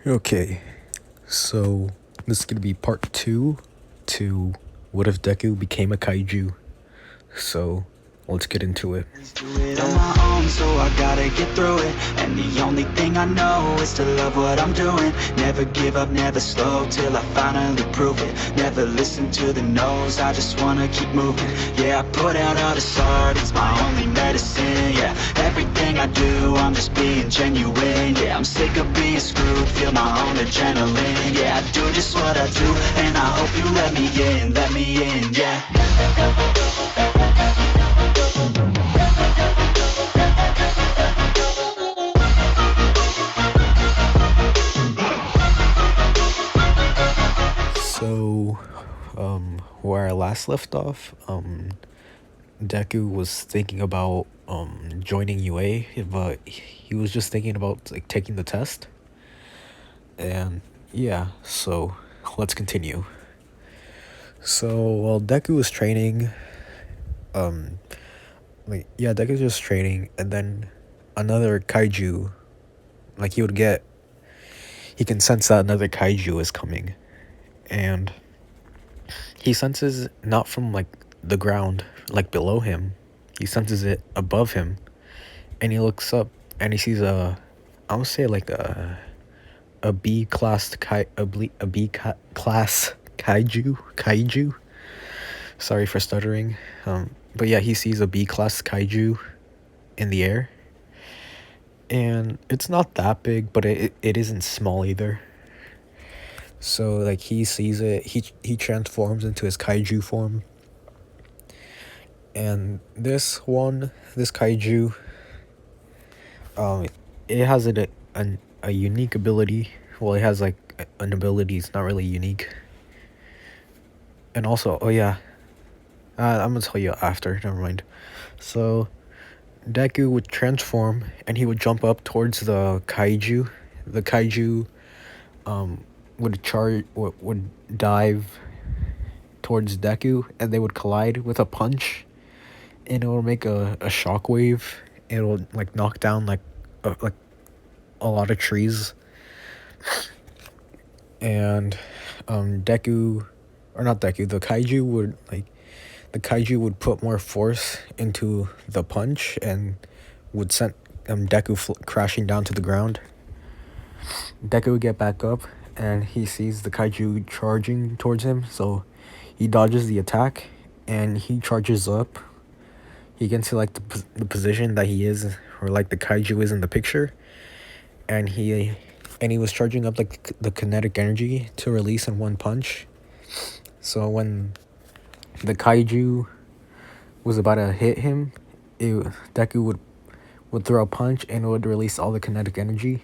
Okay, so this is gonna be part two to what if Deku became a kaiju. So let's get into it. Do it on my own, so I gotta get through it. And the only thing I know is to love what I'm doing. Never give up, never slow, till I finally prove it. Never listen to the no's, I just wanna keep moving. Yeah, I put out all this art, it's my only medicine. Yeah, everything I do, I'm just being genuine. Yeah, I'm sick of being screwed, feel my own adrenaline. Yeah, I do just what I do, and I hope you let me in, yeah. So, where I last left off, Deku was thinking about joining UA, but he was just thinking about like taking the test. And yeah, so let's continue. So while Deku was training, Deku was just training, and then another kaiju, like he can sense that another kaiju is coming, and he senses not from like the ground, like below him, he senses it above him, and he looks up and he sees I would say like a B class class kaiju. Sorry for stuttering. But yeah, he sees a B class kaiju in the air, and it's not that big, but it isn't small either. So like he sees it, he transforms into his kaiju form, and this kaiju, it has a unique ability. Well, it has like an ability. It's not really unique. And also, oh yeah, I'm gonna tell you after. Never mind. So Deku would transform, and he would jump up towards the kaiju. The kaiju would dive towards Deku, and they would collide with a punch, and it will make a shockwave. It will like knock down like a lot of trees. And Deku, or not Deku, the kaiju would put more force into the punch and would send Deku crashing down to the ground. Deku would get back up, and he sees the kaiju charging towards him, so he dodges the attack, and he charges up. He gets to like the position that he is, or like the kaiju is in the picture, and he was charging up like the kinetic energy to release in one punch. So when the kaiju was about to hit him, Deku would throw a punch, and it would release all the kinetic energy.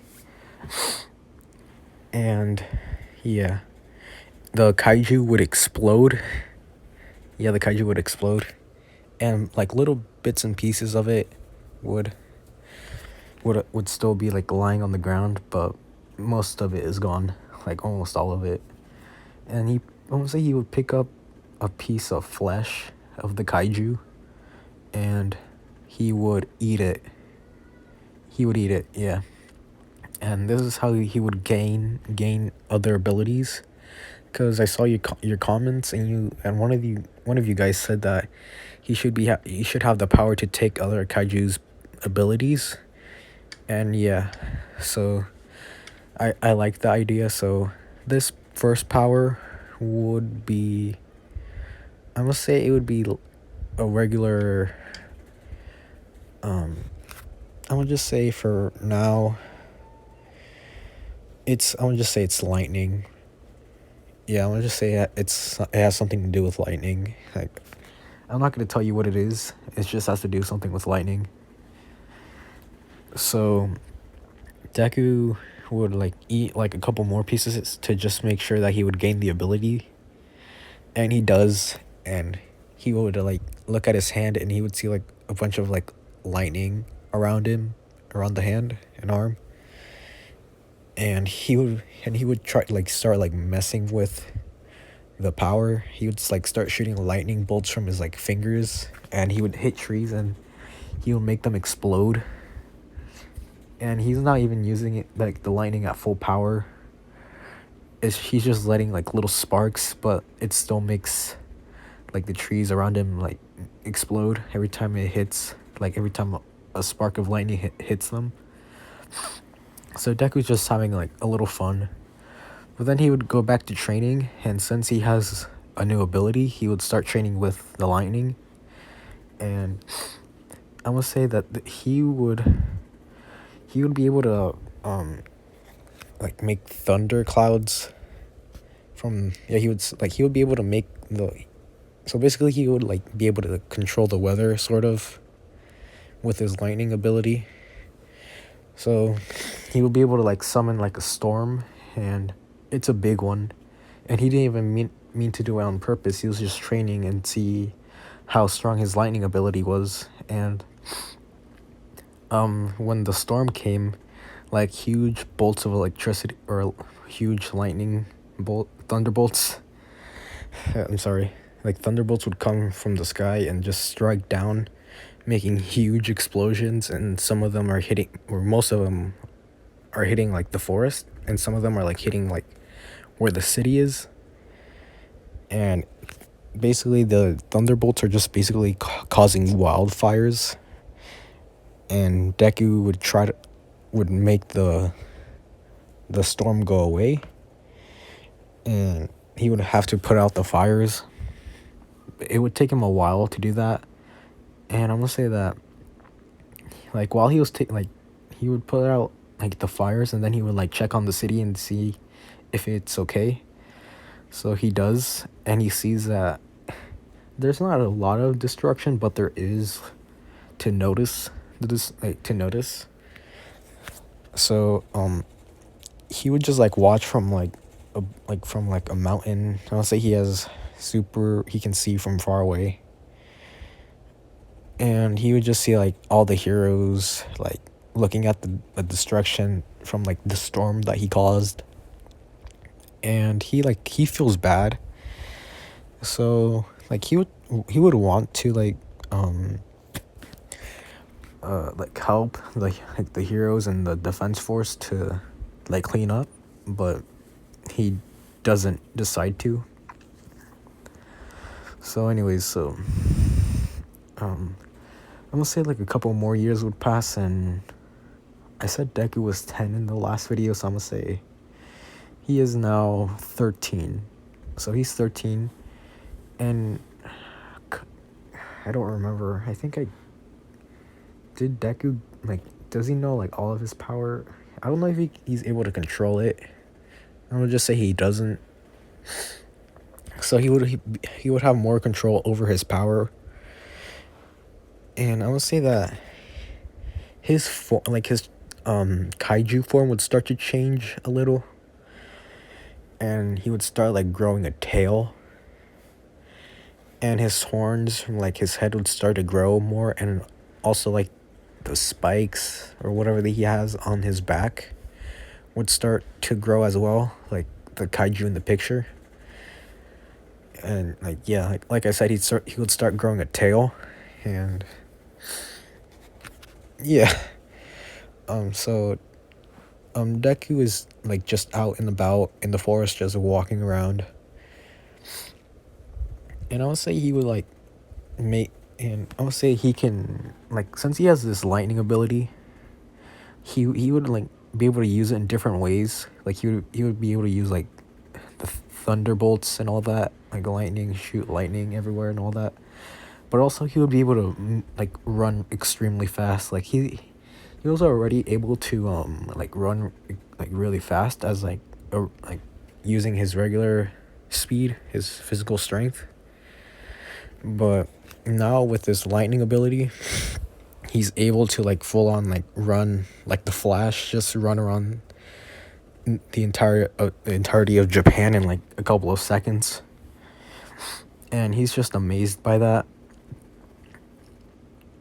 And yeah, the kaiju would explode. Yeah, the kaiju would explode, and like little bits and pieces of it would still be like lying on the ground, but most of it is gone, like almost all of it. And he would pick up a piece of flesh of the kaiju, and he would eat it. Yeah. And this is how he would gain other abilities, because I saw your comments, and one of you guys said that he should have the power to take other kaiju's abilities. And yeah, so I like the idea. So this first power would be, I must say it would be a regular, I'm gonna just say for now, I'm gonna just say it's lightning. Yeah, I'm gonna just say it has something to do with lightning. Like, I'm not gonna tell you what it is. It just has to do something with lightning. So Deku would like eat like a couple more pieces to just make sure that he would gain the ability, and he does. And he would like look at his hand, and he would see like a bunch of like lightning around the hand and arm. And he would try to like start like messing with the power. He would like start shooting lightning bolts from his like fingers, and he would hit trees, and he would make them explode. And he's not even using it like the lightning at full power. he's just letting like little sparks, but it still makes like the trees around him like explode every time it hits, like every time a spark of lightning hits them. So Deku's just having like a little fun. But then he would go back to training, and since he has a new ability, he would start training with the lightning. And I must say that he would be able to like make thunder clouds from he would be able to make the so basically he would like be able to control the weather sort of with his lightning ability. So he would be able to like summon like a storm, and it's a big one, and he didn't even mean to do it on purpose. He was just training and see how strong his lightning ability was. And when the storm came, like huge bolts of electricity or huge lightning thunderbolts I'm sorry, like thunderbolts would come from the sky and just strike down, making huge explosions, and some of them are hitting, or most of them are hitting like the forest, and some of them are like hitting like where the city is. And basically the thunderbolts are just basically causing wildfires, and Deku would make the storm go away, and he would have to put out the fires. It would take him a while to do that, and I'm gonna say that like while he was he would put out like the fires, and then he would like check on the city and see if it's okay. So he does, and he sees that there's not a lot of destruction, but there is to notice. So he would just like watch from from a mountain. I'll say he can see from far away, and he would just see like all the heroes like looking at the destruction from like the storm that he caused, and he feels bad. So like he would want to help the heroes and the defense force to like clean up, but he doesn't decide to. So anyways, I'm gonna say like a couple more years would pass, and I said Deku was 10 in the last video, so I'm gonna say he is now 13. So he's 13, and I don't remember. I think did Deku does he know like all of his power? I don't know if he's able to control it. I'm gonna just say he doesn't. So he would have more control over his power. And I would say that his kaiju form would start to change a little, and he would start like growing a tail, and his horns from like his head would start to grow more, and also like the spikes or whatever that he has on his back would start to grow as well, like the kaiju in the picture. And like I said, he would start growing a tail, and yeah. So Deku is like just out and about in the forest, just walking around. And I would say he would like he can like, since he has this lightning ability, he would like be able to use it in different ways. Like he would be able to use like the thunderbolts and all that, like lightning, shoot lightning everywhere and all that. But also he would be able to like run extremely fast. Like he was already able to like run like really fast as like using his regular speed, his physical strength. But now with this lightning ability, he's able to like full on like run like the Flash, just run around the entirety of Japan in like a couple of seconds. And he's just amazed by that.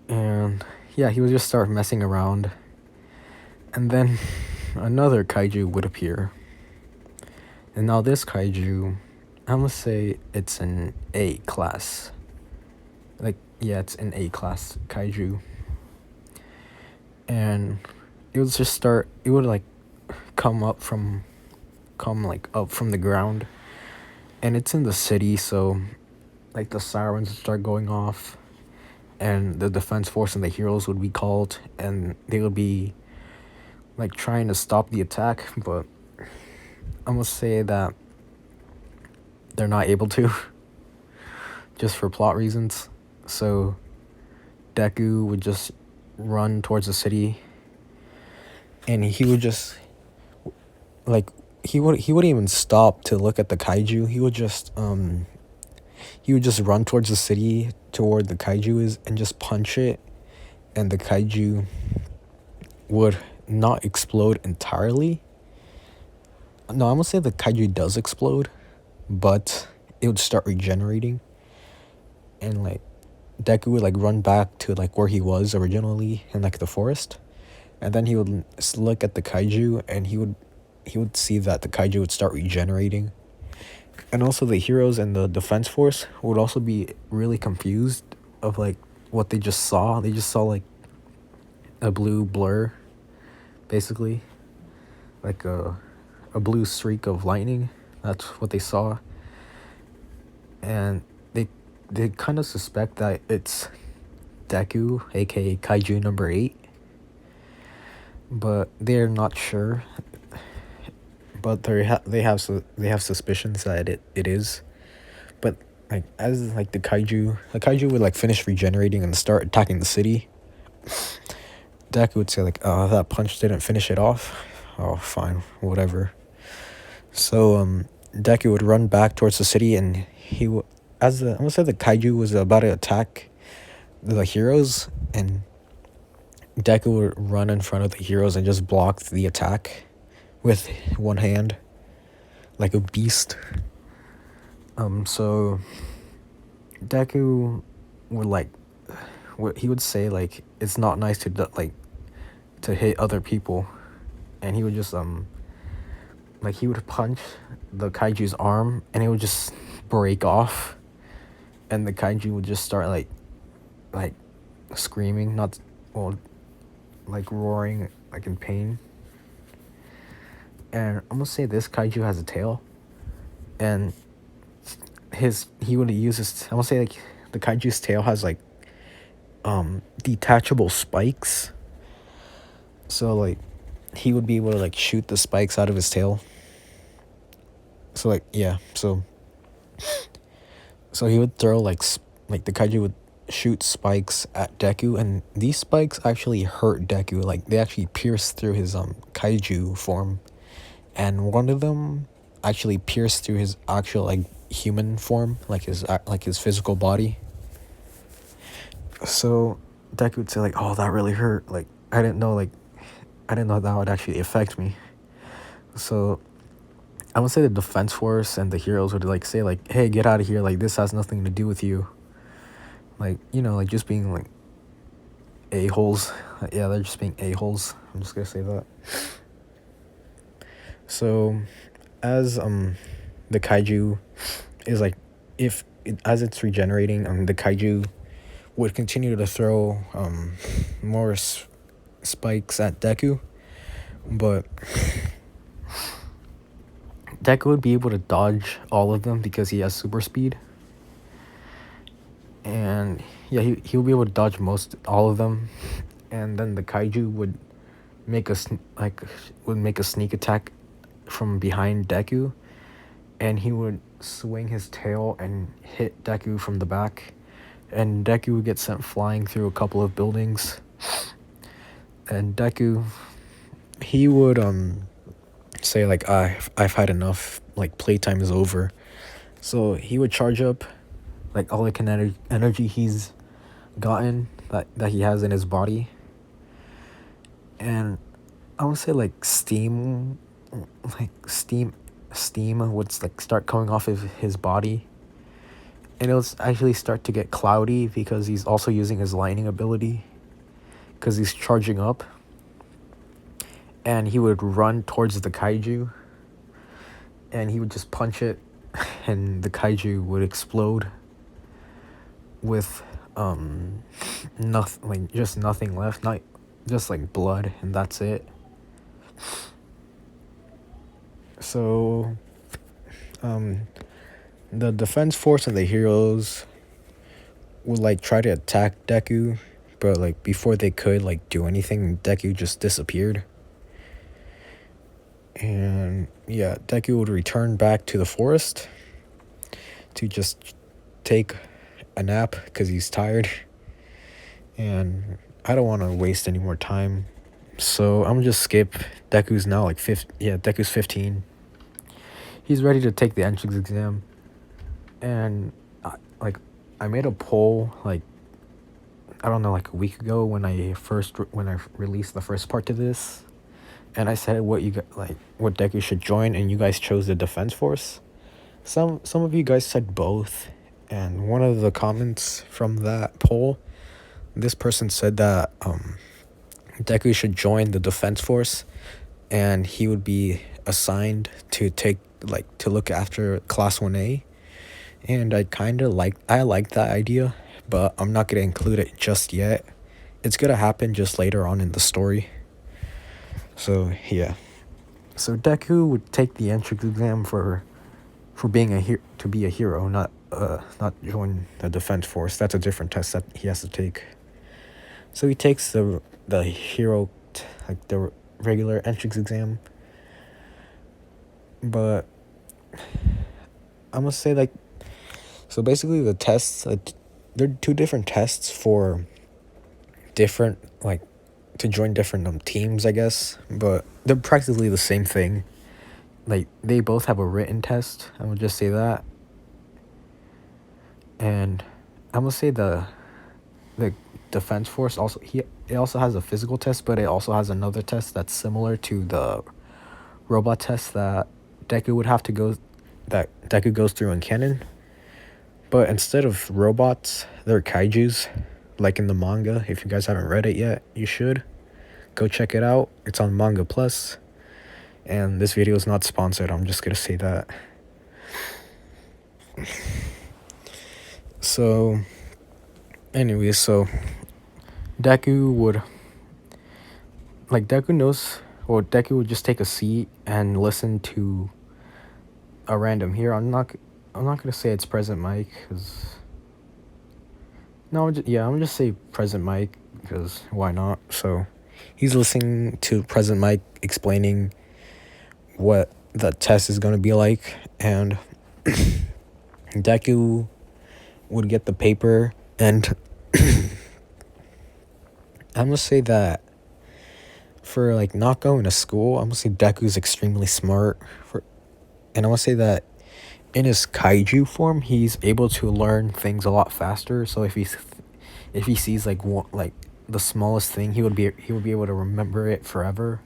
And yeah, he would just start messing around, and then another kaiju would appear. And now this kaiju, I'm gonna say it's an A class. It's an A class kaiju. And it would like come up from come like up from the ground, and it's in the city, so like the sirens start going off, and the defense force and the heroes would be called, and they would be like trying to stop the attack, but I'm gonna say that they're not able to, just for plot reasons. So Deku would just run towards the city, and he would just like he wouldn't even stop to look at the kaiju. He would just run towards the city toward the kaiju is and just punch it, and the kaiju would not explode entirely. No, I'm gonna say the kaiju does explode, but it would start regenerating, and like Deku would like run back to like where he was originally in like the forest, and then he would look at the kaiju, and he would see that the kaiju would start regenerating, and also the heroes and the defense force would also be really confused of like what they just saw. They just saw like a blue blur, basically, like a blue streak of lightning. That's what they saw, and they kind of suspect that it's Deku, aka Kaiju number 8, but they're not sure. But they have suspicions that it is. But like as like the kaiju would like finish regenerating and start attacking the city, Deku would say like, "Oh, that punch didn't finish it off. Oh, fine, whatever." So Deku would run back towards the city, and I'm gonna say the kaiju was about to attack the heroes, and Deku would run in front of the heroes and just block the attack with one hand, like a beast. So Deku would like, he would say like it's not nice to hit other people, and he would just like he would punch the kaiju's arm, and it would just break off, and the kaiju would just start like screaming, not well, like roaring like in pain. And I'm gonna say this kaiju has a tail, and he would use his. I'm gonna say like the kaiju's tail has like detachable spikes, so like he would be able to like shoot the spikes out of his tail. So like yeah, so he would throw like the kaiju would shoot spikes at Deku, and these spikes actually hurt Deku. Like they actually pierce through his kaiju form, and one of them actually pierced through his actual like human form, like his physical body. So Deku would say like, "Oh, that really hurt. Like I didn't know that would actually affect me." So I would say the defense force and the heroes would like say like, "Hey, get out of here. Like this has nothing to do with you." Like, you know, like just being like a-holes. Yeah, they're just being a-holes. I'm just gonna say that. So as the kaiju is like, as it's regenerating, the kaiju would continue to throw more spikes at Deku, but Deku would be able to dodge all of them because he has super speed. And yeah, he'll be able to dodge all of them, and then the kaiju would make a sneak attack from behind Deku, and he would swing his tail and hit Deku from the back, and Deku would get sent flying through a couple of buildings. And Deku, he would say like, I've had enough, like playtime is over. So he would charge up like all the kinetic energy he's gotten that he has in his body, and I would say like steam would like start coming off of his body, and it'll actually start to get cloudy because he's also using his lightning ability, because he's charging up. And he would run towards the kaiju, and he would just punch it, and the kaiju would explode with nothing, like just nothing left, not just like blood, and that's it. So the defense force and the heroes would like try to attack Deku, but like before they could like do anything, Deku just disappeared. And yeah, Deku would return back to the forest to just take a nap because he's tired. And I don't want to waste any more time, so I'm gonna just skip. Deku's now like Deku's 15. He's ready to take the entrance exam, and I made a poll like I don't know, like a week ago when I released the first part to this, and I said what Deku should join, and you guys chose the defense force. Some of you guys said both, and one of the comments from that poll, this person said that Deku should join the defense force, and he would be assigned to look after class 1A. And I like that idea, but I'm not going to include it just yet. It's going to happen just later on in the story. So, yeah. So Deku would take the entrance exam for being to be a hero, not join the defense force. That's a different test that he has to take. So he takes the hero the regular entrance exam. But I'm going to say so basically the tests, there are two different tests for different, to join different teams, I guess. But they're practically the same thing. Like, they both have a written test, I would just say that. And I'm going to say the defense force it also has a physical test, but it also has another test that's similar to the robot test that Deku would have to go, that Deku goes through in canon. But instead of robots, they're kaijus, like in the manga. If you guys haven't read it yet, you should. Go check it out. It's on Manga Plus. And this video is not sponsored. I'm just going to say that. So, anyway, so Deku would... Deku would just take a seat and listen to a random hero. I'm not gonna say it's Present Mike, because I'm gonna just say Present Mike, because why not? So he's listening to Present Mike explaining what the test is gonna be like, and Deku would get the paper, and I'm gonna say that for not going to school, I'm gonna say Deku's extremely smart, and I'm gonna say that in his kaiju form, he's able to learn things a lot faster. So if he sees the smallest thing, he would be able to remember it forever,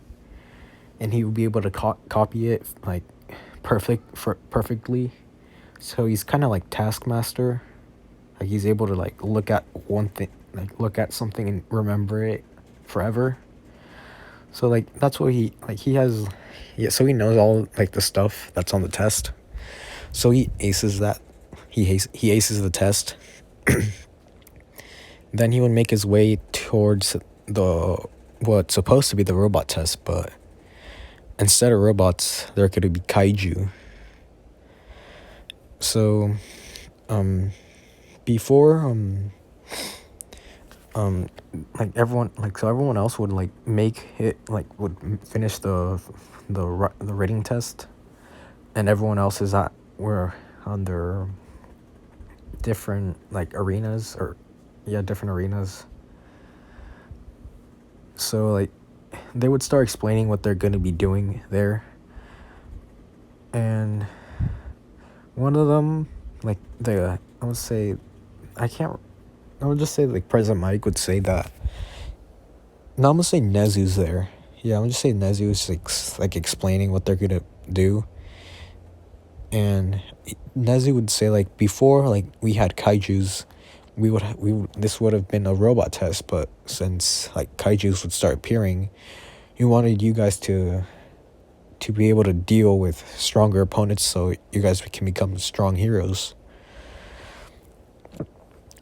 and he would be able to copy it perfectly. So he's kind of like Taskmaster. He's able to look at one thing, look at something and remember it forever. So that's what he has. Yeah, so he knows all the stuff that's on the test. So he aces that. He aces the test. Then he would make his way towards what's supposed to be the robot test, but instead of robots, there could be kaiju. So, before everyone else would make it, would finish the rating test, and everyone else were on their different arenas, different arenas. So they would start explaining what they're gonna be doing there, and one of them, I would just say President Mike would say that. No, I'm gonna say Nezu's there. Yeah, I'm gonna just say Nezu's explaining what they're gonna do. And Nezu would say before we had kaijus, this would have been a robot test, but since kaijus would start appearing, he wanted you guys to be able to deal with stronger opponents, so you guys can become strong heroes.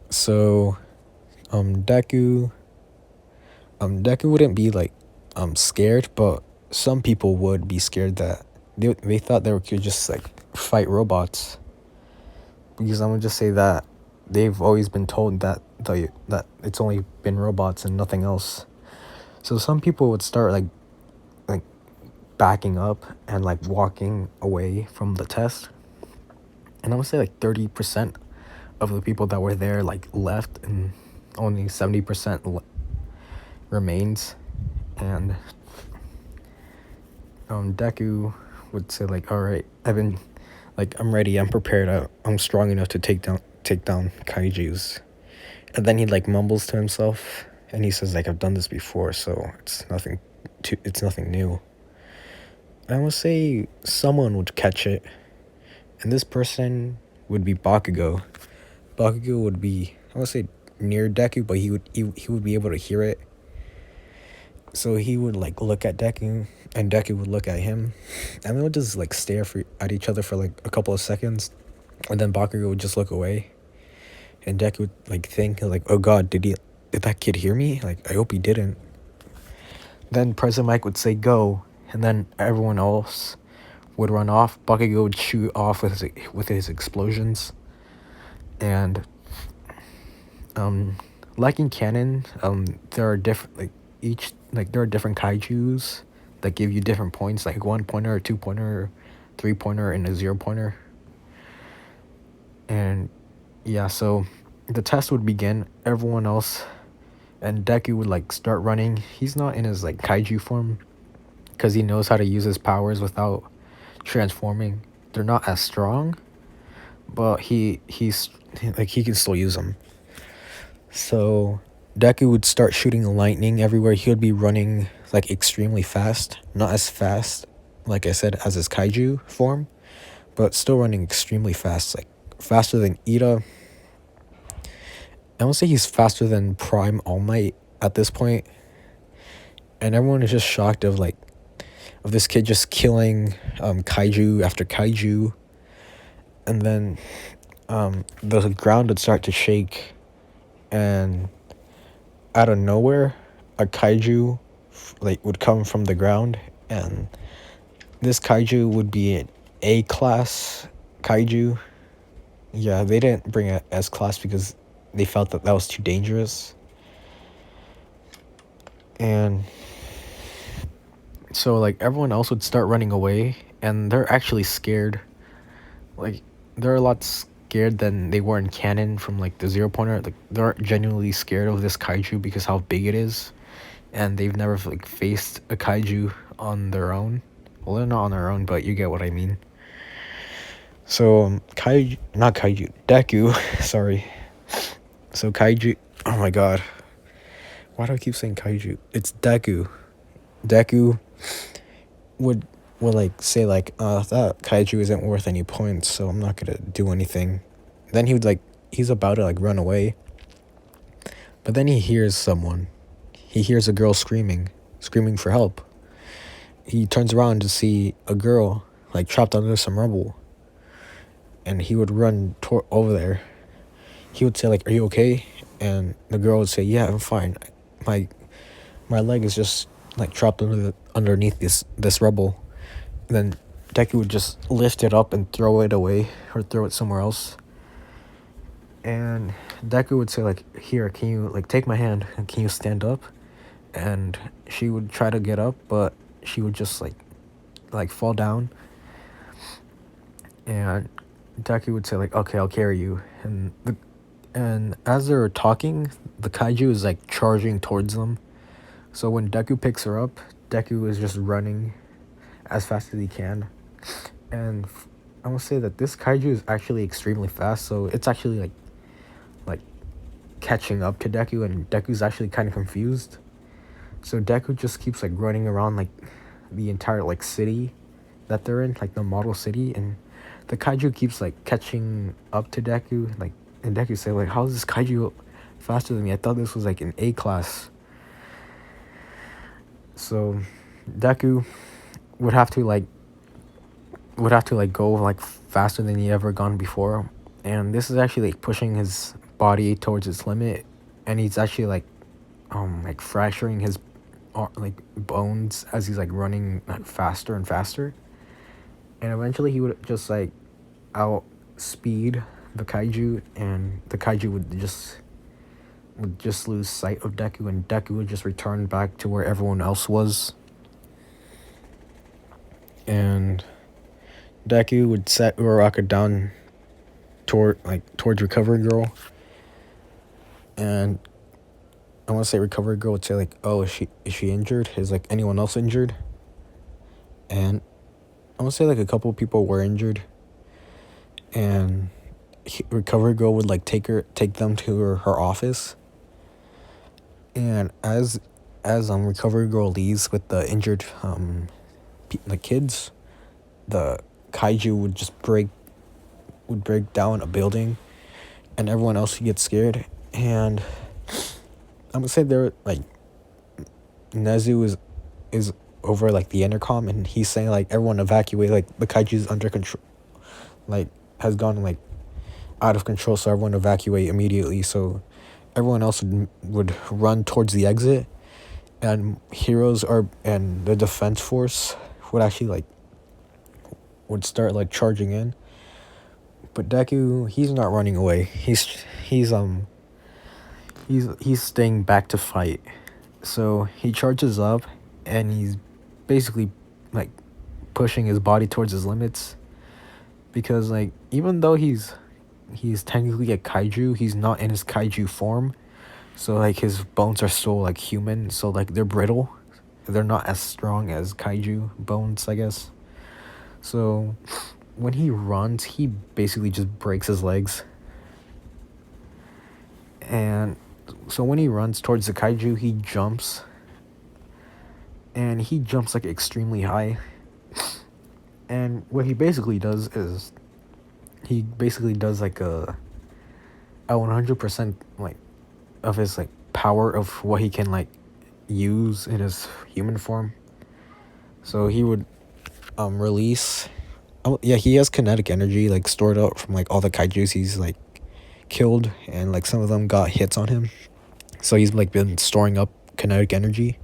So Deku wouldn't be scared, but some people would be scared that they thought they could just like fight robots, because I'm gonna just say that they've always been told that that it's only been robots and nothing else. So some people would start like backing up and like walking away from the test, and I'm gonna say like 30% of the people that were there like left, and only 70% remains. And Deku would say like, all right, I'm ready, I'm prepared, I'm strong enough to take down kaijus. And then he like mumbles to himself, and he says like, I've done this before, so it's nothing new. I would say someone would catch it, and this person would be Bakugo. Bakugo would be, I would say, near Deku, but he would be able to hear it. So he would like look at Deku, and Deku would look at him, and they would just like stare at each other for like a couple of seconds, and then Bakugo would just look away, and Deku would like think like, oh God, did that kid hear me? Like, I hope he didn't. Then President Mike would say go, and then everyone else would run off. Bakugo would shoot off with his explosions, and like in canon, there are different there are different kaijus that give you different points, like 1-pointer, a 2-pointer, 3-pointer, and a 0-pointer. And yeah, so the test would begin. Everyone else and Deku would like start running. He's not in his like kaiju form, because he knows how to use his powers without transforming. They're not as strong, but he can still use them. So Deku would start shooting lightning everywhere. He would be running like extremely fast, not as fast, like I said, as his kaiju form, but still running extremely fast, like faster than Ida. I won't say he's faster than Prime All Might at this point, and everyone is just shocked of this kid just killing kaiju after kaiju, and then the ground would start to shake, and out of nowhere, a kaiju would come from the ground, and this kaiju would be an A-class kaiju. Yeah, they didn't bring a S-class because they felt that was too dangerous. And so like everyone else would start running away, and they're actually scared. Like, they're a lot scared than they were in canon from like the 0-pointer. Like, they're genuinely scared of this kaiju because how big it is, and they've never like faced a kaiju on their own. Well, they're not on their own, but you get what I mean. So Deku, sorry. So Kaiju, oh my God, why do I keep saying Kaiju? It's Deku. Deku would like say like, that Kaiju isn't worth any points, so I'm not gonna do anything. Then he's about to like run away, but then he hears someone. He hears a girl screaming for help. He turns around to see a girl like trapped under some rubble, and he would run over there. He would say like, are you okay? And the girl would say, yeah, I'm fine. My leg is just like trapped underneath this rubble. And then Deku would just lift it up and throw it away, or throw it somewhere else. And Deku would say like, here, can you like take my hand and can you stand up? And she would try to get up, but she would just like fall down. And Deku would say like, okay, I'll carry you. And as they're talking, the kaiju is like charging towards them. So when Deku picks her up, Deku is just running as fast as he can. And I will say that this kaiju is actually extremely fast, so it's actually like catching up to Deku, and Deku's actually kind of confused. So Deku just keeps like running around like the entire like city that they're in, like the model city, and the kaiju keeps like catching up to Deku, and Deku say like, how is this kaiju faster than me? I thought this was like an A-class. So Deku would have to go like faster than he ever gone before, and this is actually like pushing his body towards its limit, and he's actually like fracturing his like bones as he's like running like faster and faster. and eventually he would just like outspeed the kaiju, and the kaiju would just lose sight of Deku, and Deku would just return back to where everyone else was. And Deku would set Uraraka down towards Recovery Girl. And I want to say Recovery Girl would say like, "Oh, is she injured? Is like anyone else injured?" And I want to say like a couple of people were injured. And Recovery Girl would like take them to her office. And as Recovery Girl leaves with the injured the kids, the kaiju would just break down a building, and everyone else would get scared. And I'm gonna say there like Nezu is over like the intercom, and he's saying like everyone evacuate, like the kaiju's under control, like has gone like out of control, so everyone evacuate immediately. So everyone else would run towards the exit, and and the defense force would actually would start like charging in. But Deku, he's not running away. He's staying back to fight. So he charges up, and he's basically like pushing his body towards his limits, because like even though he's technically a kaiju, he's not in his kaiju form. So like his bones are still like human, so like they're brittle. They're not as strong as kaiju bones, I guess. So when he runs, he basically just breaks his legs. And so when he runs towards the kaiju, he jumps. And he jumps like extremely high. And what he basically does is he basically does like a 100% like of his like power of what he can like use in his human form. So he would release he has kinetic energy like stored up from like all the kaijus he's like killed, and like some of them got hits on him, so he's like been storing up kinetic energy.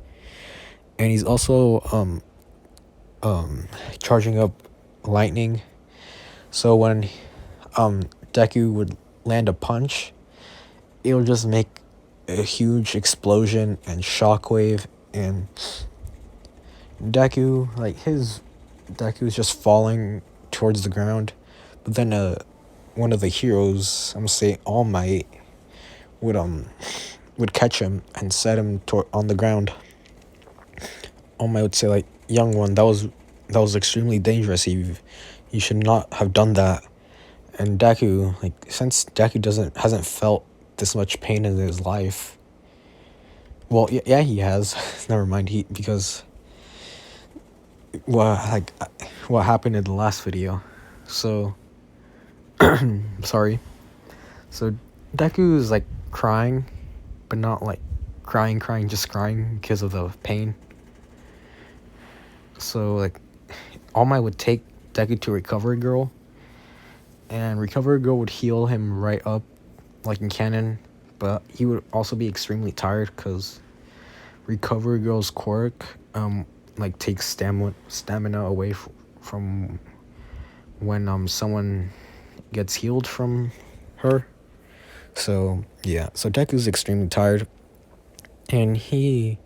And he's also charging up lightning, so when Deku would land a punch, it'll just make a huge explosion and shockwave, and Deku's just falling towards the ground. But then one of the heroes, I'm gonna say All Might, would catch him and set him on the ground. All Might would say like, "Young one, that was extremely dangerous. You should not have done that." And Deku, like, since Deku hasn't felt this much pain in his life. Well, yeah, he has. Never mind. Because what happened in the last video. So sorry. So Deku is like crying, but not like crying, just crying because of the pain. So like All Might would take Deku to Recovery Girl, and Recovery Girl would heal him right up like in canon, but he would also be extremely tired because Recovery Girl's quirk like takes stamina away from when someone gets healed from her. So yeah, so Deku's extremely tired, and he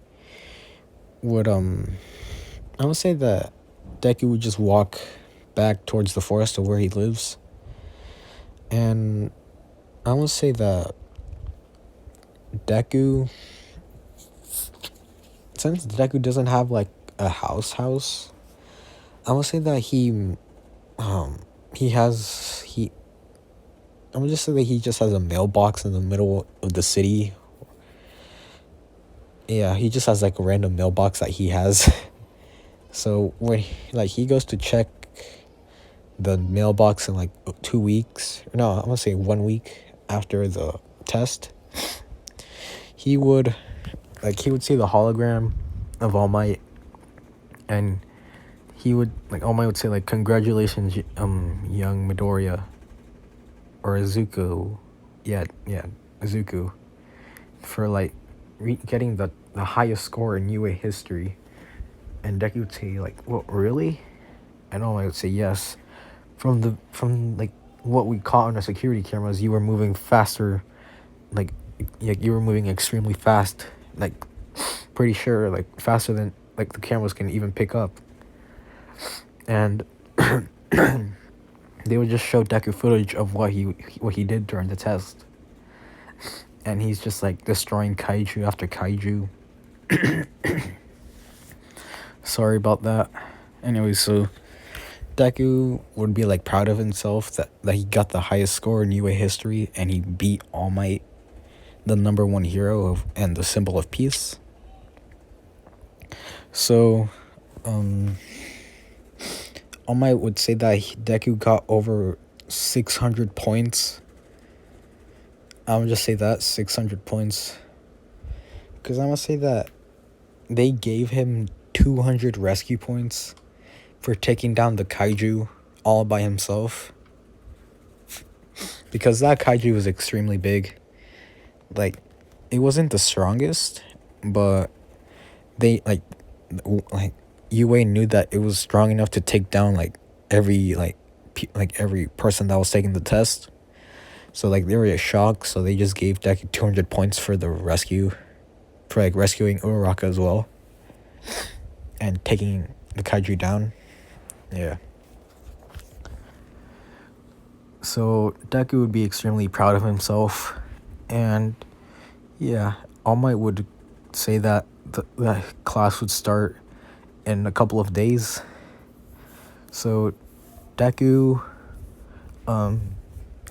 would I would say that Deku would just walk back towards the forest of where he lives, and I would say that Deku, since Deku doesn't have like a house, I would say that I would just say that he just has a mailbox in the middle of the city. Yeah, he just has like a random mailbox that he has. So when he goes to check the mailbox in like 2 weeks, no, I want to say 1 week after the test, he would see the hologram of All Might, and All Might would say like, "Congratulations, young Midoriya," or Izuku, Izuku, for like getting the highest score in UA history. And Deku would say like, "What, really?" And All Might would say yes. From like what we caught on the security cameras, you were moving faster, like you were moving extremely fast, like pretty sure like faster than like the cameras can even pick up. And they would just show Deku footage of what he did during the test, and he's just like destroying kaiju after kaiju. Sorry about that. Anyway, so Deku would be like proud of himself that he got the highest score in UA history, and he beat All Might, the number one hero and the symbol of peace. So, All Might would say that Deku got over 600 points. I'm gonna just say that 600 points, because I'm gonna say that they gave him 200 rescue points for taking down the kaiju all by himself, because that kaiju was extremely big. Like, it wasn't the strongest, but they like UA knew that it was strong enough to take down like every every person that was taking the test. So like they were in shock, so they just gave Deku 200 points for the rescue, for like rescuing Uraraka as well, and taking the kaiju down. Yeah. So Deku would be extremely proud of himself, and yeah, All Might would say that the class would start in a couple of days. So Deku,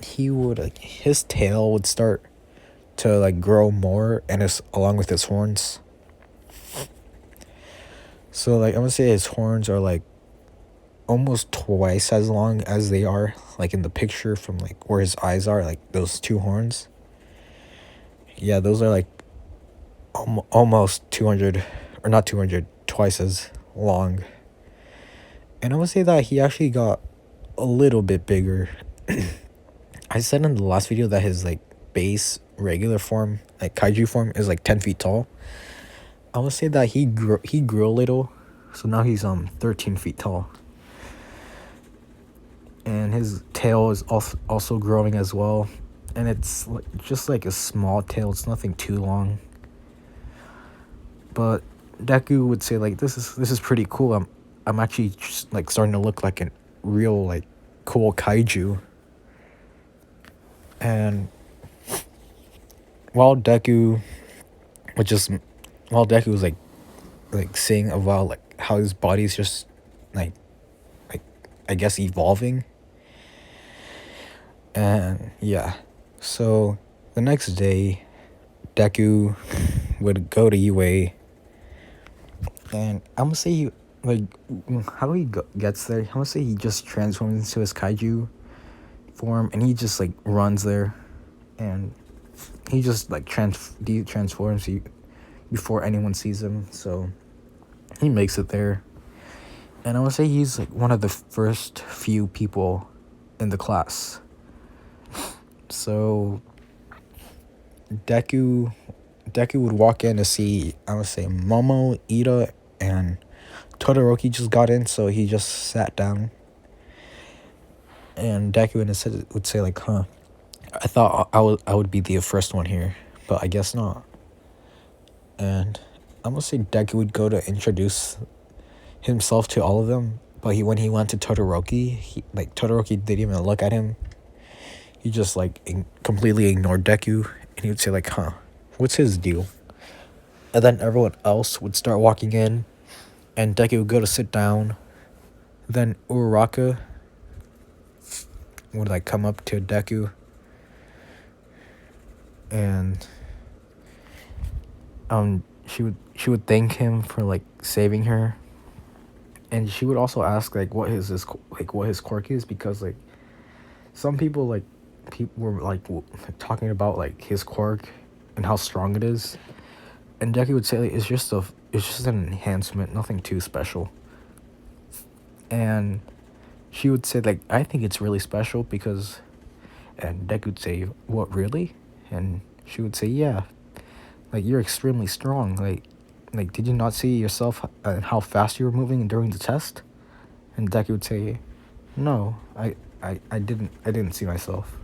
he would like his tail would start to like grow more, and along with his horns. So like I'm gonna say his horns are like almost twice as long as they are like in the picture from like where his eyes are, like those two horns. Yeah, those are like almost 200, or not 200, twice as long. And I would say that he actually got a little bit bigger. I said in the last video that his like base regular form, like kaiju form, is like 10 feet tall. I would say that he grew a little, so now he's 13 feet tall. And his tail is also growing as well, and it's just like a small tail. It's nothing too long. But Deku would say like this is pretty cool. I'm actually just like starting to look like a real like cool kaiju. And while Deku was like saying about like how his body's just like I guess evolving. And yeah, so the next day, Deku would go to UA, and I'm gonna say how he gets there. I'm gonna say he just transforms into his kaiju form, and he just like runs there, and he just like transforms before anyone sees him. So he makes it there, and I would say he's like one of the first few people in the class. So Deku would walk in to see, I would say, Momo, Ida, and Todoroki just got in, so he just sat down. And Deku would say like, "Huh, I thought I would be the first one here, but I guess not." And I'm gonna say Deku would go to introduce himself to all of them, but when he went to Todoroki, Todoroki didn't even look at him. He just like completely ignored Deku, and he would say like, "Huh, what's his deal?" And then everyone else would start walking in, and Deku would go to sit down. Then Uraraka would like come up to Deku, and she would thank him for like saving her, and she would also ask like what his quirk is, because like some people were like talking about like his quirk and how strong it is, and Deku would say like, it's just an enhancement, nothing too special. And she would say like, I think it's really special because, and Deku would say, what, really? And she would say, yeah, like you're extremely strong, like did you not see yourself and how fast you were moving during the test? And Deku would say, no, I didn't see myself.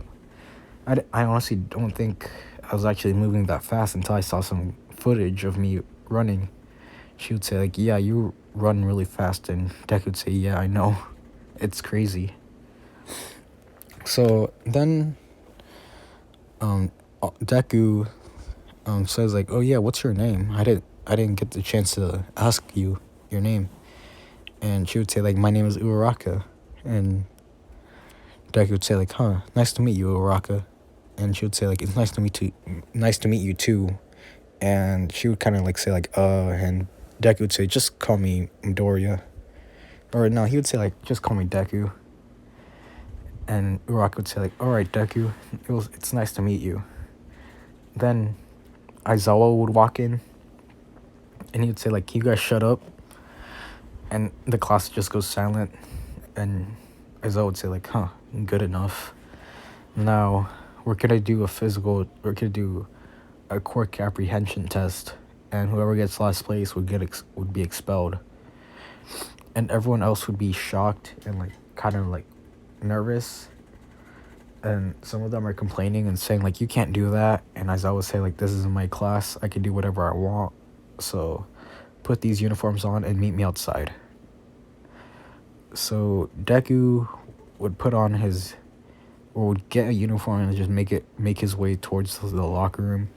I honestly don't think I was actually moving that fast until I saw some footage of me running. She would say, like, yeah, you run really fast. And Deku would say, yeah, I know. It's crazy. So then Deku says, like, oh yeah, what's your name? I didn't get the chance to ask you your name. And she would say, like, my name is Uraraka. And Deku would say, like, huh, nice to meet you, Uraraka. And she would say, like, it's nice to meet you too. And she would kind of like say, like, and Deku would say, just call me Midoriya. Or no, he would say, like, just call me Deku. And Uraraka would say, like, alright, Deku, it's nice to meet you. Then Aizawa would walk in, and he would say, like, can you guys shut up? And the class just goes silent, and Aizawa would say, like, huh, good enough. Now, we're gonna do a Quirk apprehension test, and whoever gets last place would be expelled. And everyone else would be shocked and, like, kind of, like, nervous. And some of them are complaining and saying, like, you can't do that. And Aizawa would say, like, this is my class, I can do whatever I want, so put these uniforms on and meet me outside. So Deku would would get a uniform and just make his way towards the locker room.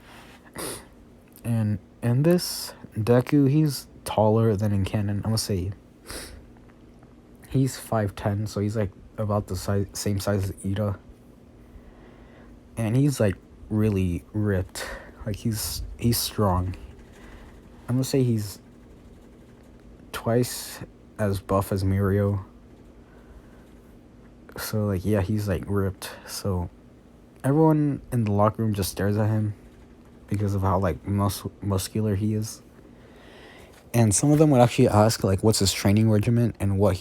And in this, Deku, he's taller than in canon. I'm gonna say he's 5'10", so he's like about the same size as Ida. And he's like really ripped. Like he's strong. I'm gonna say he's twice as buff as Mirio. So, like, yeah, he's, like, ripped. So everyone in the locker room just stares at him because of how, like, muscular he is. And some of them would actually ask, like, what's his training regimen and what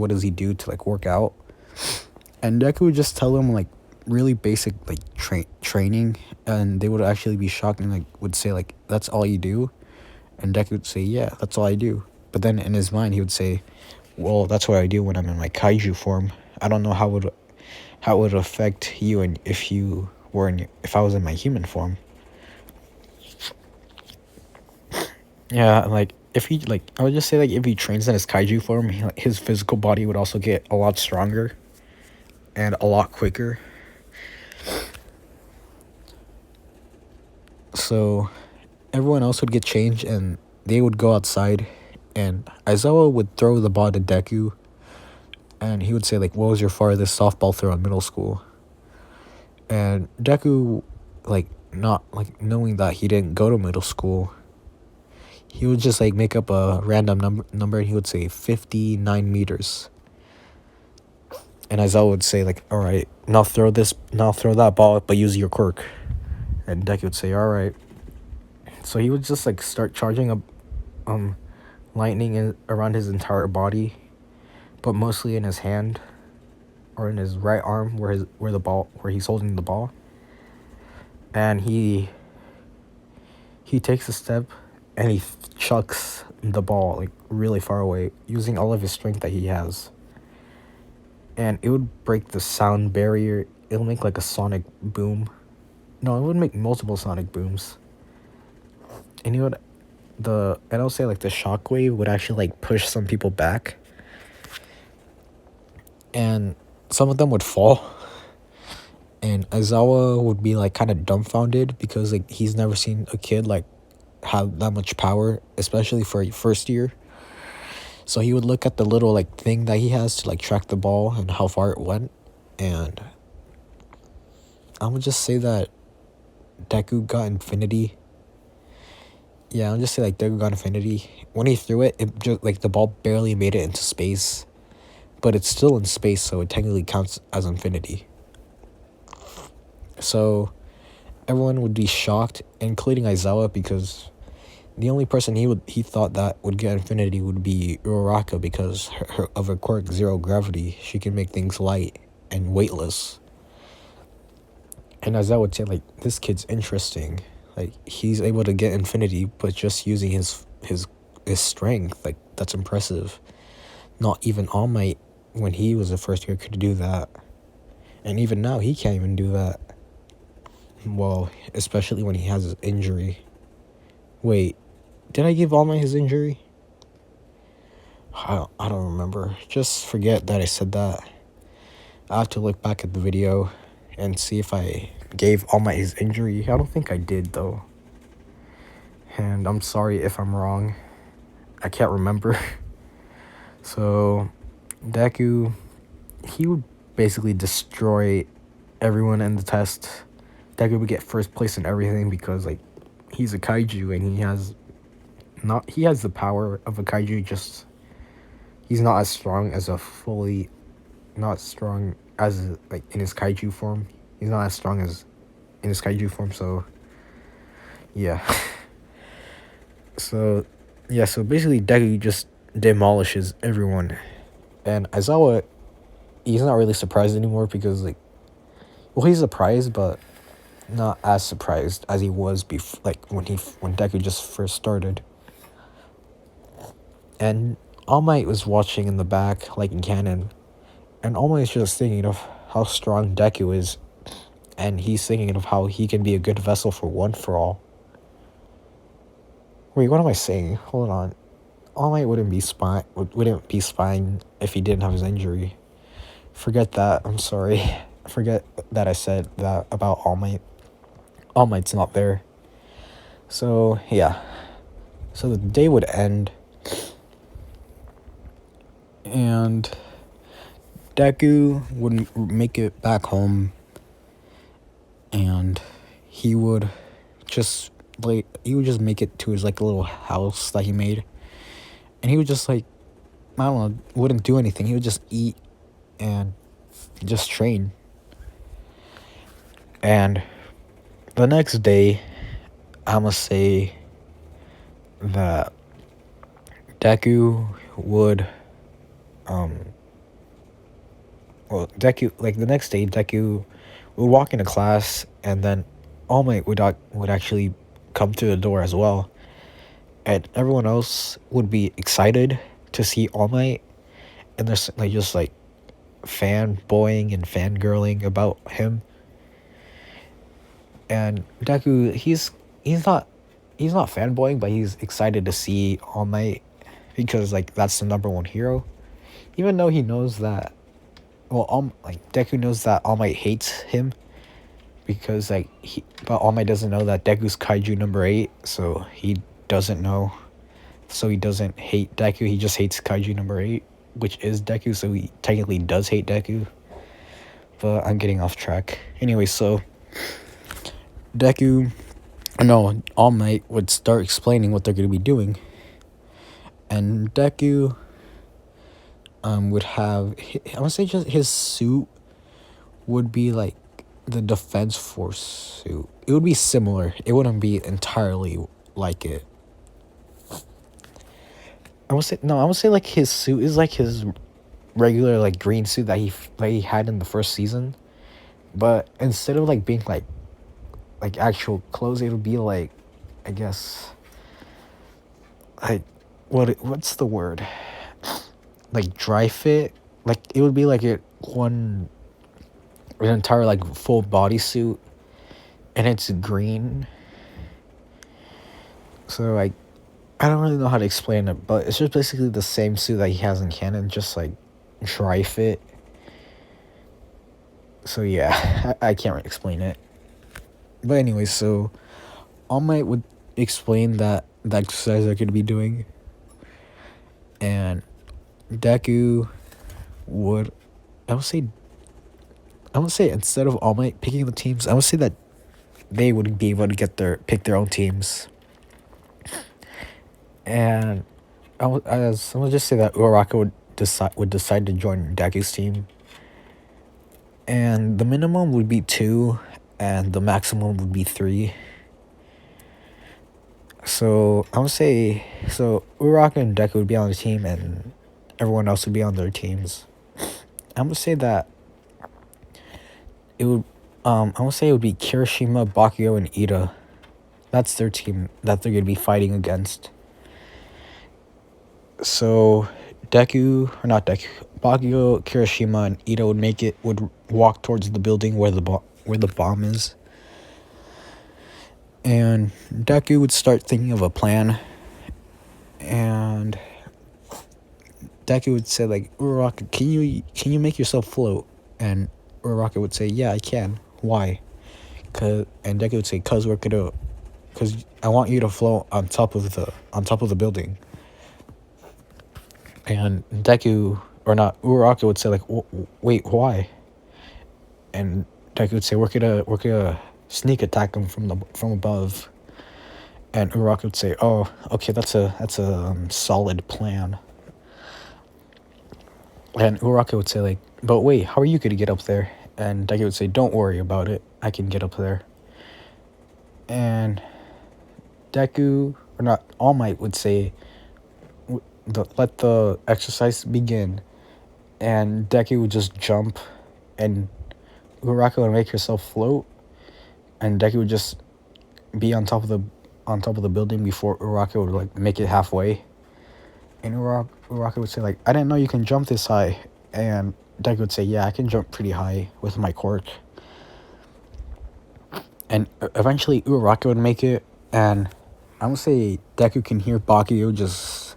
does he do to, like, work out. And Deku would just tell them, like, really basic, like, training. And they would actually be shocked and, like, would say, like, that's all you do? And Deku would say, yeah, that's all I do. But then in his mind, he would say, well, that's what I do when I'm in my Kaiju form. I don't know how it would affect you and if I was in my human form. Yeah, like if he I would just say, like, if he trains in his Kaiju form, his physical body would also get a lot stronger and a lot quicker. So everyone else would get changed and they would go outside, and Aizawa would throw the ball to Deku. And he would say, like, what was your farthest softball throw in middle school? And Deku, like, not, like, knowing that he didn't go to middle school, he would just, like, make up a random number and he would say 59 meters. And Aizawa would say, like, alright, now throw that ball, but use your quirk. And Deku would say, alright. So he would just, like, start charging up lightning around his entire body, but mostly in his hand or in his right arm where he's holding the ball. And he takes a step and he chucks the ball, like, really far away using all of his strength that he has. And it would break the sound barrier. It'll make, like, a sonic boom. No, it would make multiple sonic booms. And I'll say, like, the shockwave would actually, like, push some people back. And some of them would fall. And Aizawa would be, like, kind of dumbfounded because, like, he's never seen a kid, like, have that much power, especially for a first year. So he would look at the little, like, thing that he has to, like, track the ball and how far it went. And I would just say that Deku got infinity. Yeah, I'll just say, like, Deku got infinity. When he threw it just, like, the ball barely made it into space. But it's still in space, so it technically counts as infinity. So everyone would be shocked, including Aizawa, because the only person he thought that would get infinity would be Uraraka because of her quirk, zero gravity. She can make things light and weightless. And Aizawa would say, like, this kid's interesting. Like, he's able to get infinity, but just using his strength. Like, that's impressive. Not even All Might, when he was the first year, could do that. And even now, he can't even do that. Well, especially when he has his injury. Wait, did I give All Might his injury? I don't remember. Just forget that I said that. I have to look back at the video and see if I gave All Might his injury. I don't think I did, though. And I'm sorry if I'm wrong. I can't remember. So, Deku, he would basically destroy everyone in the test. Deku would get first place in everything because, like, he's a kaiju and he has the power of a kaiju, just he's not as strong as not strong as, like, in his kaiju form. He's not as strong as in his kaiju form, so yeah. So basically Deku just demolishes everyone. And Aizawa, he's not really surprised anymore because, like, well, he's surprised, but not as surprised as he was before, like, when Deku just first started. And All Might was watching in the back, like in canon, and All Might's just thinking of how strong Deku is, and he's thinking of how he can be a good vessel for One For All. Wait, what am I saying? Hold on. All Might wouldn't be spying if he didn't have his injury. Forget that. I'm sorry. Forget that I said that about All Might. All Might's not there. So yeah. So the day would end, and Deku would make it back home, and he would just make it to his, like, little house that he made, and he would just, like, I don't know, wouldn't do anything. He would just eat and just train. And the next day, I must say that Deku would Deku, like, the next day, Deku would walk into class, and then All Might would actually come to the door as well, and everyone else would be excited to see All Might, and there's, like, just, like, fanboying and fangirling about him. And Deku, he's not fanboying, but he's excited to see All Might because, like, that's the number one hero. Even though he knows that, well, like, Deku knows that All Might hates him because, like, but All Might doesn't know that Deku's Kaiju number 8, so he doesn't know. So he doesn't hate Deku, he just hates Kaiju number 8, which is Deku, so he technically does hate Deku. But I'm getting off track. Anyway, so All Might would start explaining what they're going to be doing. And Deku would have, I would say, just his suit would be like the Defense Force suit. It would be similar. It wouldn't be entirely like it. I would say like his suit is like his regular, like, green suit that he had in the first season. But instead of, like, being like actual clothes, it would be like, I guess, like, what's the word? Like, dry fit. Like, it would be like an entire, like, full bodysuit, and it's green. So, like, I don't really know how to explain it, but it's just basically the same suit that he has in canon, just, like, dry fit. So yeah, I can't really explain it. But anyway, so All Might would explain the exercise they're going to be doing, and Deku would, I would say instead of All Might picking the teams, I would say that they would be able to pick their own teams. And I would just say that Uraraka would decide to join Deku's team, and the minimum would be 2, and the maximum would be 3. So I would say, Uraraka and Deku would be on the team, and everyone else would be on their teams. I would say that it would be Kirishima, Bakugo, and Ida. That's their team that they're going to be fighting against. So Deku, or not Deku, Bakugo, Kirishima, and Ito would walk towards the building where the bomb is. And Deku would start thinking of a plan. And Deku would say like, Uraraka, can you make yourself float? And Uraraka would say, yeah, I can. Why? And Deku would say, cause I want you to float on top of the building. And Uraraka would say like, wait, why? And Deku would say, we're gonna sneak attack him from above. And Uraraka would say, oh, okay, that's a solid plan. And Uraraka would say like, but wait, how are you gonna get up there? And Deku would say, don't worry about it, I can get up there. And Deku, or not, All Might would say, let the exercise begin. And Deku would just jump, and Uraraka would make herself float, and Deku would just be on top of the building before Uraraka would like make it halfway. And Uraraka would say like, I didn't know you can jump this high. And Deku would say, yeah, I can jump pretty high with my quirk. And eventually Uraraka would make it, and I'm gonna say Deku can hear Bakugo just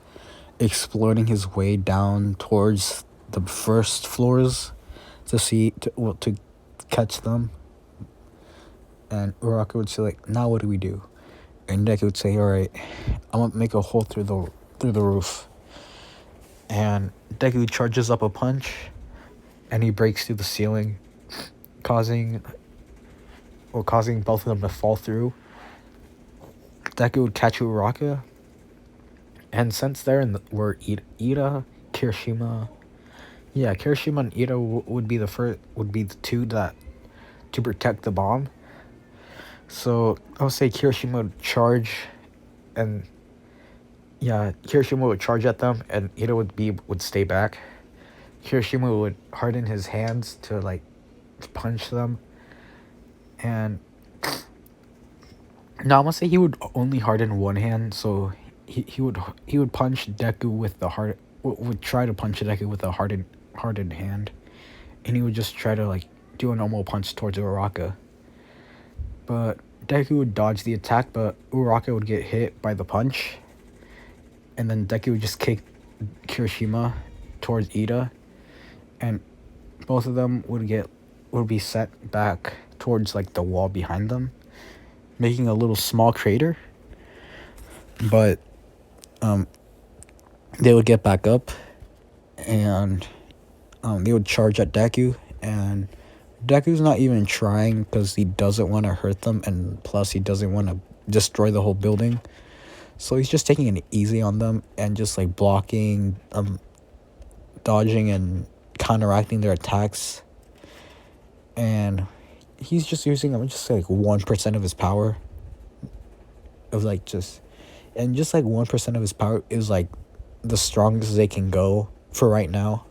exploding his way down towards the first floors to catch them. And Uraraka would say like, now what do we do? And Deku would say, alright, I'm gonna make a hole through the roof. And Deku charges up a punch, and he breaks through the ceiling, causing both of them to fall through. Deku would catch Uraraka, and since were Ida, Kirishima and Ida would be the two to protect the bomb. So I would say Kirishima would charge, and Kirishima would charge at them, and Ida would stay back. Kirishima would harden his hands to like punch them, and no, I'm gonna say he would only harden one hand, so he would punch Deku with the would try to punch Deku with a hardened hand, and he would just try to like do a normal punch towards Uraraka. But Deku would dodge the attack, but Uraraka would get hit by the punch, and then Deku would just kick Kirishima towards Ida, and both of them would be set back towards like the wall behind them, making a little small crater. But they would get back up, and they would charge at Deku, and Deku's not even trying because he doesn't want to hurt them, and plus he doesn't want to destroy the whole building. So he's just taking it easy on them and just like blocking, dodging and counteracting their attacks. And he's just using just like 1% of his power. Of like just 1% of his power is like the strongest they can go for right now.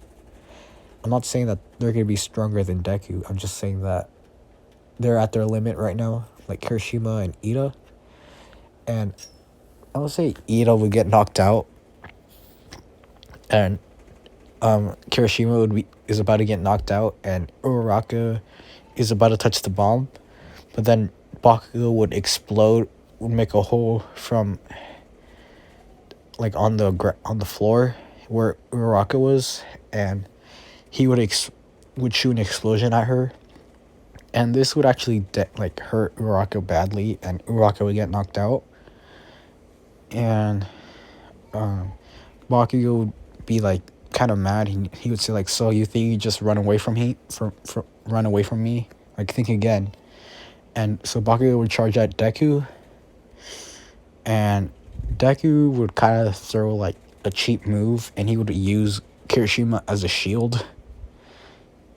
I'm not saying that they're gonna be stronger than Deku. I'm just saying that they're at their limit right now, like Kirishima and Ida. And I would say Ida would get knocked out, and Kirishima is about to get knocked out, and Uraraka is about to touch the bomb, but then Bakugo would explode, would make a hole from like on the floor where Uraraka was, and he would shoot an explosion at her, and this would actually hurt Uraraka badly, and Uraraka would get knocked out. And Bakugo would be like kind of mad. He would say like, so you think you just run away from me, like think again. And so Bakugo would charge at Deku, and Deku would kind of throw like a cheap move, and he would use Kirishima as a shield.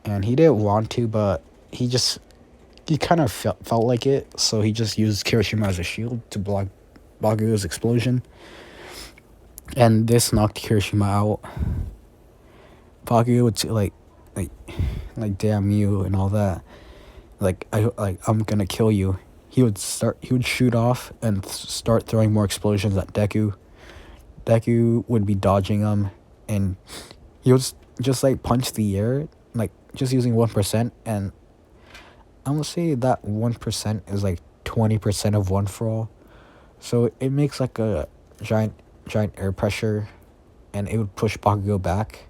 And he didn't want to, but he kind of felt like it, so he just used Kirishima as a shield to block Bakugo's explosion. And this knocked Kirishima out. Bakugo would say like damn you and all that. I'm gonna kill you. He would shoot off and start throwing more explosions at Deku. Deku would be dodging them, and he would just like punch the air, like just using 1%, and I'm gonna say that 1% is like 20% of one for all. So it makes like a giant air pressure, and it would push Bakugo back.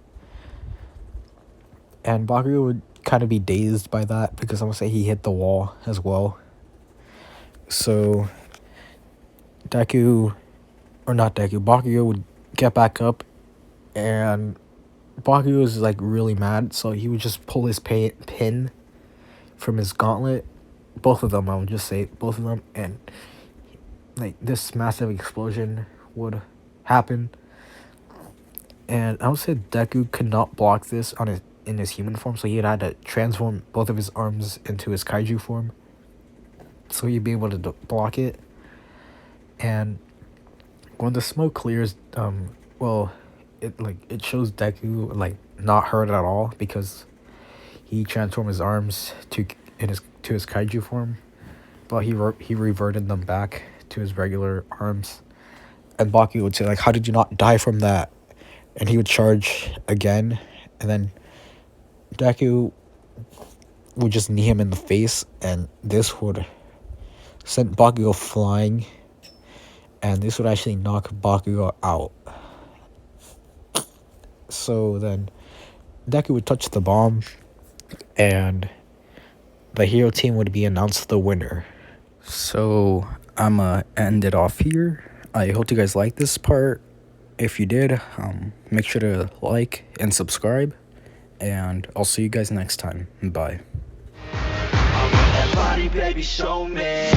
And Bakugo would kind of be dazed by that because I'm gonna say he hit the wall as well. So Bakugo would get back up, and Bakugo was like really mad, so he would just pull his pin from his gauntlet. Both of them, I would just say both of them, and like this massive explosion would happen. And I would say Deku could not block this in his human form, so he had to transform both of his arms into his kaiju form, so he'd be able to block it. And when the smoke clears, it shows Deku like not hurt at all because he transformed his arms to his kaiju form, but he reverted them back to his regular arms. And Baki would say like, "How did you not die from that?" And he would charge again, and then Deku would just knee him in the face, and this would send Bakugo flying, and this would actually knock Bakugo out. So then Deku would touch the bomb, and the hero team would be announced the winner. So I'ma end it off here. I hope you guys like this part. If you did, make sure to like and subscribe, and I'll see you guys next time. Bye. That body, baby, show me.